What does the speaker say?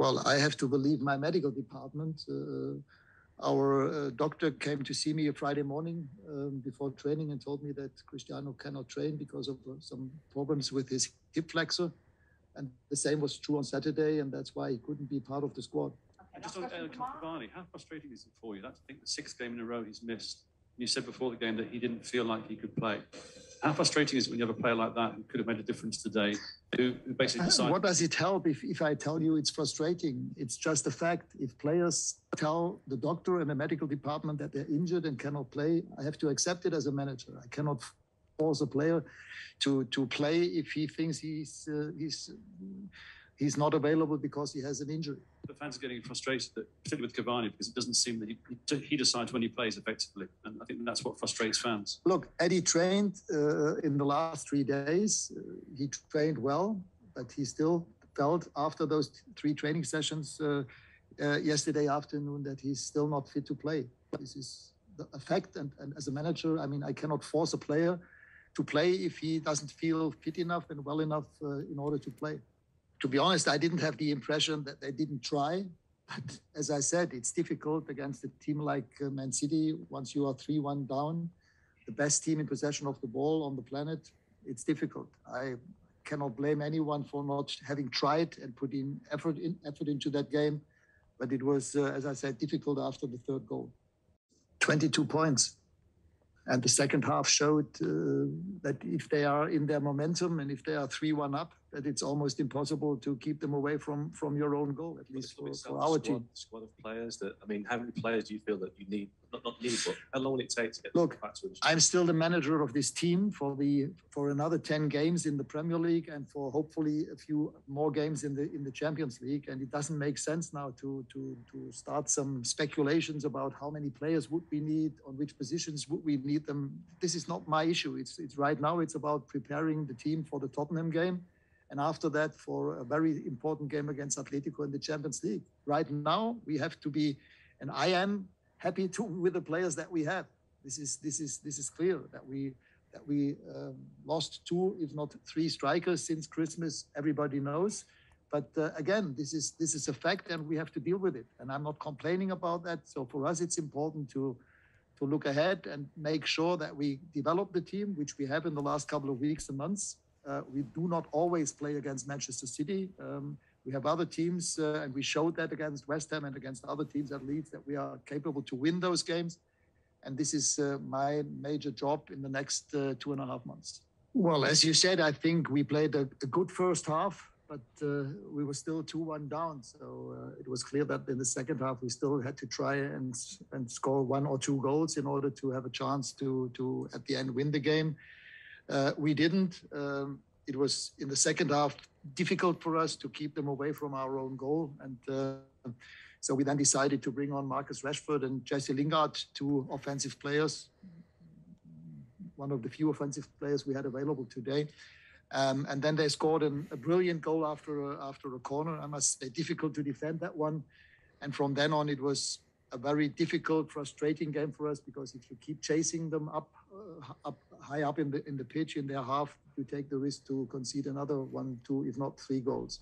Well, I have to believe my medical department. Our doctor came to see me a Friday morning before training and told me that Cristiano cannot train because of some problems with his hip flexor. And the same was true on Saturday, and that's why he couldn't be part of the squad. Just on Cavani, how frustrating is it for you? That's, I think, the 6th game in a row he's missed. You said before the game that he didn't feel like he could play. How frustrating is it when you have a player like that who could have made a difference today, who basically decided... What does it help if I tell you it's frustrating? It's just a fact. If players tell the doctor and the medical department that they're injured and cannot play, I have to accept it as a manager. I cannot force a player to play if he thinks he's not available because he has an injury. The fans are getting frustrated, particularly with Cavani, because it doesn't seem that he decides when he plays effectively. And I think that's what frustrates fans. Look, Eddie trained in the last 3 days. He trained well, but he still felt after those 3 training sessions yesterday afternoon that he's still not fit to play. This is a fact. And as a manager, I mean, I cannot force a player to play if he doesn't feel fit enough and well enough in order to play. To be honest, I didn't have the impression that they didn't try. But as I said, it's difficult against a team like Man City. Once you are 3-1 down, the best team in possession of the ball on the planet, it's difficult. I cannot blame anyone for not having tried and put in effort into that game. But it was, as I said, difficult after the 3rd goal. 22 points. And the second half showed that if they are in their momentum and if they are 3-1 up, that it's almost impossible to keep them away from your own goal, at least for our team. Squad of players that, I mean, how many players do you feel that you need? Not need, but how long will it take to get back to I'm still the manager of this team for another 10 games in the Premier League and for hopefully a few more games in the Champions League. And it doesn't make sense now to start some speculations about how many players would we need, on which positions would we need them. This is not my issue. It's right now it's about preparing the team for the Tottenham game. And after that, for a very important game against Atletico in the Champions League. Right now, we have to be, and I am happy with the players that we have. This is clear that we lost 2, if not 3 strikers since Christmas. Everybody knows, but again, this is a fact, and we have to deal with it. And I'm not complaining about that. So for us, it's important to look ahead and make sure that we develop the team, which we have in the last couple of weeks and months. We do not always play against Manchester City. We have other teams, and we showed that against West Ham and against other teams at Leeds that we are capable to win those games. And this is my major job in the next 2.5 months. Well, as you said, I think we played a good first half, but we were still 2-1 down. So it was clear that in the second half, we still had to try and score 1 or 2 goals in order to have a chance to at the end, win the game. We didn't. It was in the second half difficult for us to keep them away from our own goal. And so we then decided to bring on Marcus Rashford and Jesse Lingard, 2 offensive players, one of the few offensive players we had available today. And then they scored a brilliant goal after a corner. I must say, difficult to defend that one. And from then on, it was a very difficult, frustrating game for us, because if you keep chasing them up high up in the pitch in their half, you take the risk to concede another 1, 2, if not 3 goals.